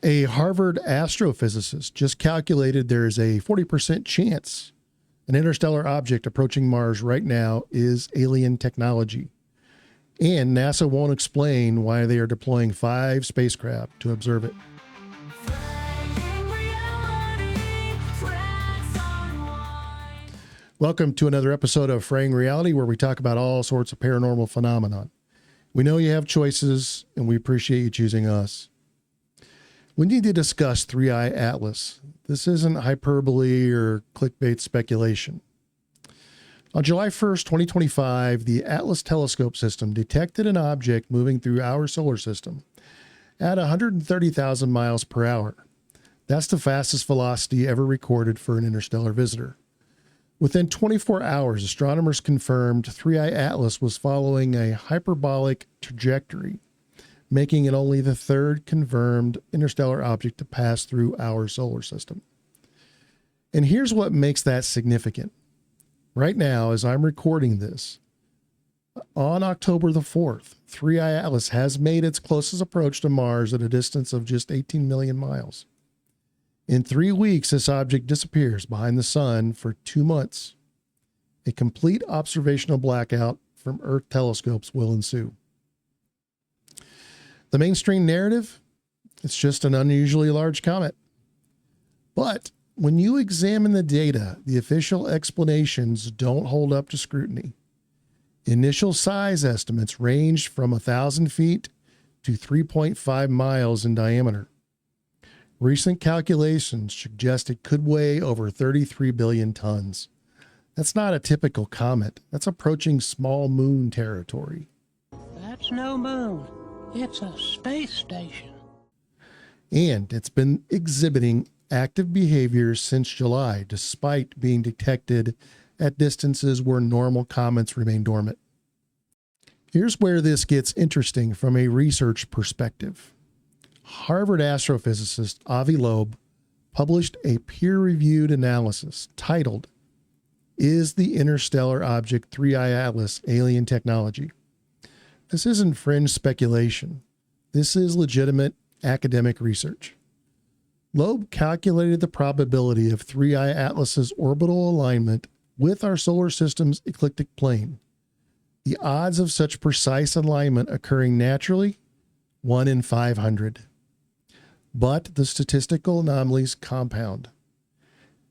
A Harvard astrophysicist just calculated there is a 40% chance an interstellar object approaching Mars right now is alien technology. And NASA won't explain why they are deploying 5 spacecraft to observe it. Welcome to another episode of Fraying Reality, where we talk about all sorts of paranormal phenomenon. We know you have choices, and we appreciate you choosing us. We need to discuss 3-Eye Atlas. This isn't hyperbole or clickbait speculation. On July 1st, 2025, the Atlas telescope system detected an object moving through our solar system at 130,000 miles per hour. That's the fastest velocity ever recorded for an interstellar visitor. Within 24 hours, astronomers confirmed 3-Eye Atlas was following a hyperbolic trajectory, making it only the 3rd confirmed interstellar object to pass through our solar system. And here's what makes that significant. Right now, as I'm recording this, on October the 4th, 3-Eye Atlas has made its closest approach to Mars at a distance of just 18 million miles. In 3 weeks, this object disappears behind the sun for 2 months. A complete observational blackout from Earth telescopes will ensue. The mainstream narrative? It's just an unusually large comet. But when you examine the data, the official explanations don't hold up to scrutiny. Initial size estimates ranged from 1,000 feet to 3.5 miles in diameter. Recent calculations suggest it could weigh over 33 billion tons. That's not a typical comet. That's approaching small moon territory. That's no moon. It's a space station. And it's been exhibiting active behavior since July, despite being detected at distances where normal comets remain dormant. Here's where this gets interesting from a research perspective. Harvard astrophysicist Avi Loeb published a peer-reviewed analysis titled, "Is the Interstellar Object 3-Eye Atlas Alien Technology?" This isn't fringe speculation. This is legitimate academic research. Loeb calculated the probability of 3-Eye Atlas's orbital alignment with our solar system's ecliptic plane. The odds of such precise alignment occurring naturally, 1 in 500. But the statistical anomalies compound.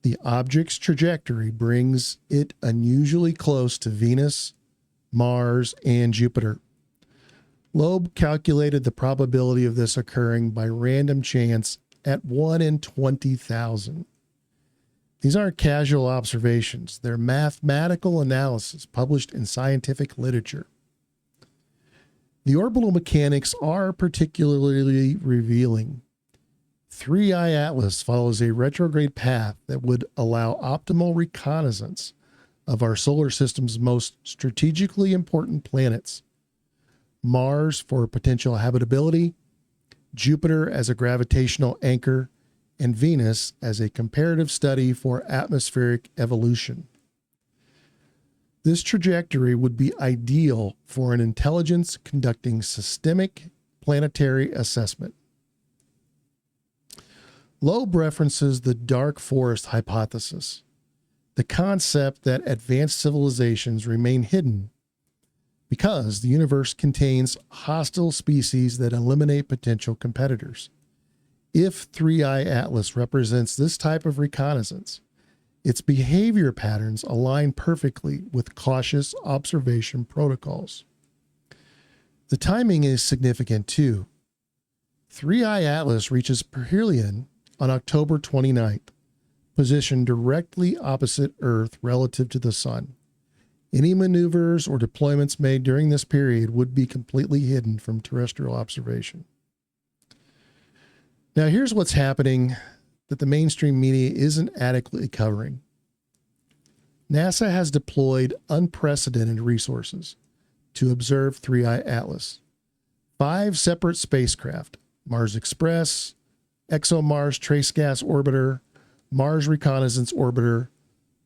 The object's trajectory brings it unusually close to Venus, Mars, and Jupiter. Loeb calculated the probability of this occurring by random chance at 1 in 20,000. These aren't casual observations. They're mathematical analysis published in scientific literature. The orbital mechanics are particularly revealing. 3-Eye Atlas follows a retrograde path that would allow optimal reconnaissance of our solar system's most strategically important planets. Mars for potential habitability, Jupiter as a gravitational anchor, and Venus as a comparative study for atmospheric evolution. This trajectory would be ideal for an intelligence conducting systemic planetary assessment. Loeb references the dark forest hypothesis, the concept that advanced civilizations remain hidden because the universe contains hostile species that eliminate potential competitors. If 3-Eye Atlas represents this type of reconnaissance, its behavior patterns align perfectly with cautious observation protocols. The timing is significant too. 3-Eye Atlas reaches perihelion on October 29th, positioned directly opposite Earth relative to the Sun. Any maneuvers or deployments made during this period would be completely hidden from terrestrial observation. Now, here's what's happening that the mainstream media isn't adequately covering. NASA has deployed unprecedented resources to observe 3-Eye Atlas. 5 separate spacecraft, Mars Express, ExoMars Trace Gas Orbiter, Mars Reconnaissance Orbiter,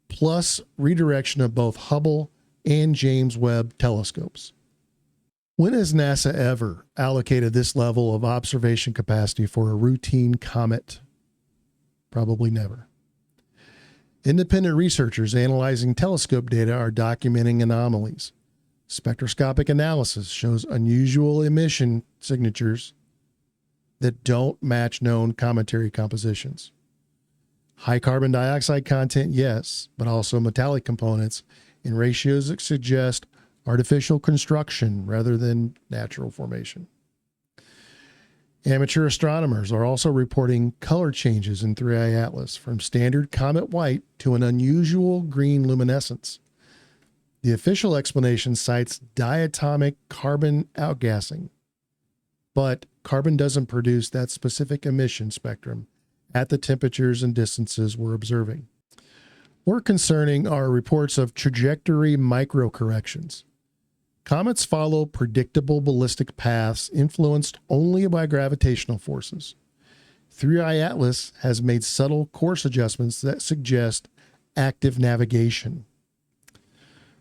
plus redirection of both Hubble and James Webb telescopes. When has NASA ever allocated this level of observation capacity for a routine comet? Probably never. Independent researchers analyzing telescope data are documenting anomalies. Spectroscopic analysis shows unusual emission signatures that don't match known cometary compositions. High carbon dioxide content, yes, but also metallic components in ratios that suggest artificial construction rather than natural formation. Amateur astronomers are also reporting color changes in 3I Atlas from standard comet white to an unusual green luminescence. The official explanation cites diatomic carbon outgassing, but carbon doesn't produce that specific emission spectrum at the temperatures and distances we're observing. More concerning are reports of trajectory microcorrections. Comets follow predictable ballistic paths influenced only by gravitational forces. 3I Atlas has made subtle course adjustments that suggest active navigation.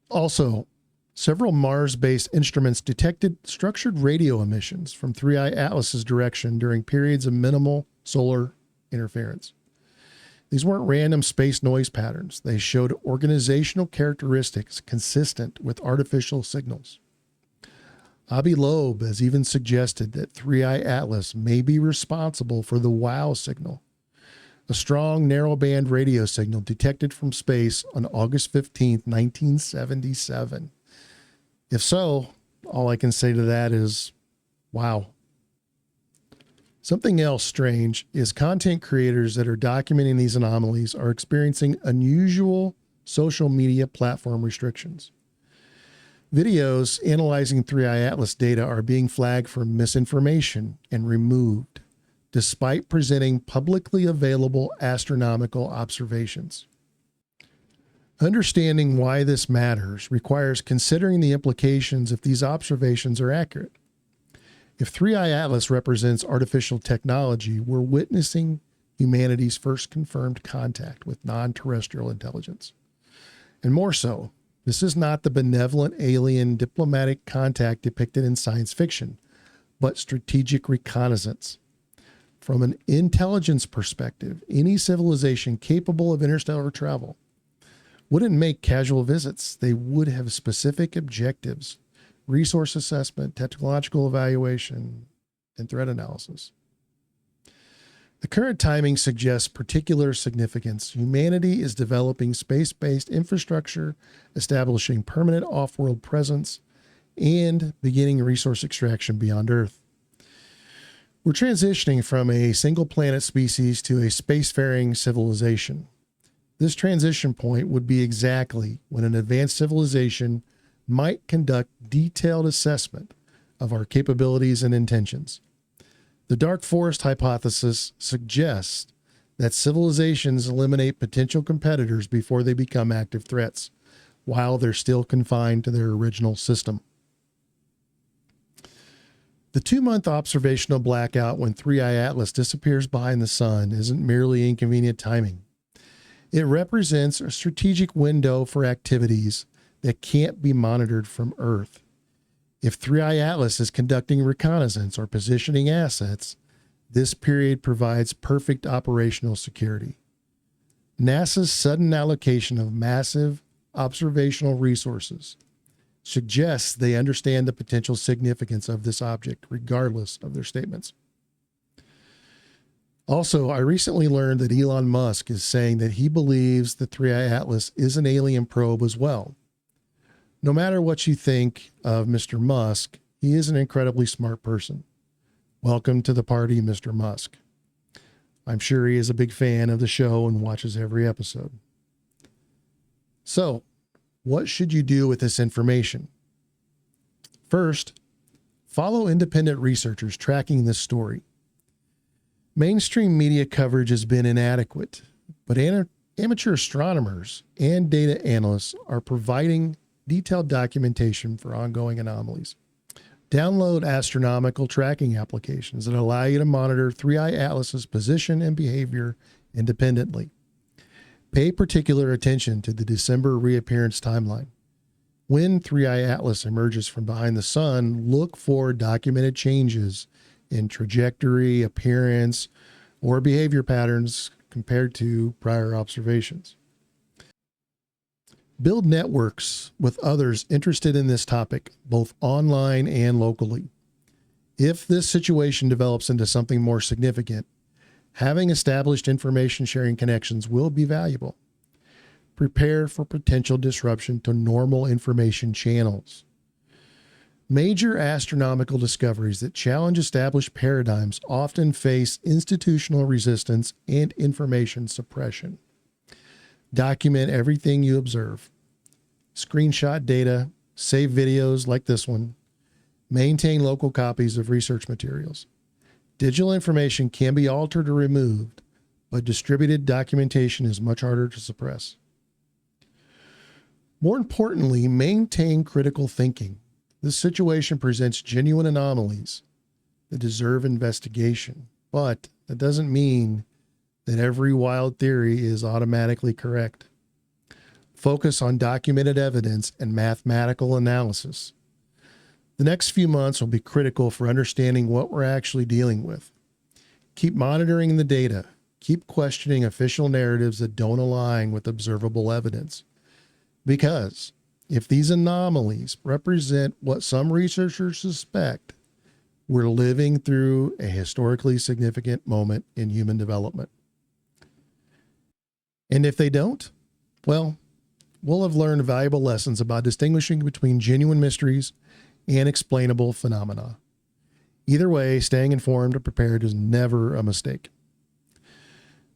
Also, several Mars-based instruments detected structured radio emissions from 3I Atlas's direction during periods of minimal solar interference. These weren't random space noise patterns. They showed organizational characteristics consistent with artificial signals. Avi Loeb has even suggested that 3I Atlas may be responsible for the WOW signal, a strong narrowband radio signal detected from space on August 15, 1977. If so, all I can say to that is, wow. Something else strange is content creators that are documenting these anomalies are experiencing unusual social media platform restrictions. Videos analyzing 3I Atlas data are being flagged for misinformation and removed, despite presenting publicly available astronomical observations. Understanding why this matters requires considering the implications if these observations are accurate. If 3I Atlas represents artificial technology, we're witnessing humanity's first confirmed contact with non-terrestrial intelligence. And more so, this is not the benevolent alien diplomatic contact depicted in science fiction, but strategic reconnaissance. From an intelligence perspective, any civilization capable of interstellar travel wouldn't make casual visits. They would have specific objectives: resource assessment, technological evaluation, and threat analysis. The current timing suggests particular significance. Humanity is developing space-based infrastructure, establishing permanent off-world presence, and beginning resource extraction beyond Earth. We're transitioning from a single planet species to a spacefaring civilization. This transition point would be exactly when an advanced civilization might conduct detailed assessment of our capabilities and intentions. The dark forest hypothesis suggests that civilizations eliminate potential competitors before they become active threats, while they're still confined to their original system. The 2-month observational blackout when 3I Atlas disappears behind the sun isn't merely inconvenient timing. It represents a strategic window for activities that can't be monitored from Earth. If 3I Atlas is conducting reconnaissance or positioning assets, this period provides perfect operational security. NASA's sudden allocation of massive observational resources suggests they understand the potential significance of this object, regardless of their statements. Also, I recently learned that Elon Musk is saying that he believes the 3I Atlas is an alien probe as well. No matter what you think of Mr. Musk, he is an incredibly smart person. Welcome to the party, Mr. Musk. I'm sure he is a big fan of the show and watches every episode. So, what should you do with this information? First, follow independent researchers tracking this story. Mainstream media coverage has been inadequate, but amateur astronomers and data analysts are providing detailed documentation for ongoing anomalies. Download astronomical tracking applications that allow you to monitor 3I Atlas's position and behavior independently. Pay particular attention to the December reappearance timeline. When 3i Atlas emerges from behind the sun, look for documented changes in trajectory, appearance, or behavior patterns compared to prior observations. Build networks with others interested in this topic, both online and locally. If this situation develops into something more significant, having established information sharing connections will be valuable. Prepare for potential disruption to normal information channels. Major astronomical discoveries that challenge established paradigms often face institutional resistance and information suppression. Document everything you observe. Screenshot data, save videos like this one. Maintain local copies of research materials. Digital information can be altered or removed, but distributed documentation is much harder to suppress. More importantly, maintain critical thinking. This situation presents genuine anomalies that deserve investigation, but that doesn't mean that every wild theory is automatically correct. Focus on documented evidence and mathematical analysis. The next few months will be critical for understanding what we're actually dealing with. Keep monitoring the data. Keep questioning official narratives that don't align with observable evidence. Because if these anomalies represent what some researchers suspect, we're living through a historically significant moment in human development. And if they don't, well, we'll have learned valuable lessons about distinguishing between genuine mysteries and explainable phenomena. Either way, staying informed and prepared is never a mistake.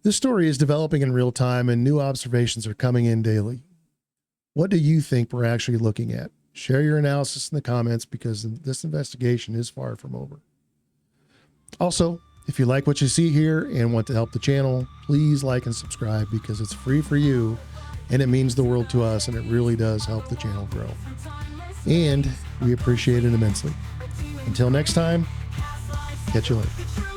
This story is developing in real time and new observations are coming in daily. What do you think we're actually looking at? Share your analysis in the comments because this investigation is far from over. Also, if you like what you see here and want to help the channel, please like and subscribe because it's free for you and it means the world to us and it really does help the channel grow. And we appreciate it immensely. Until next time, catch you later.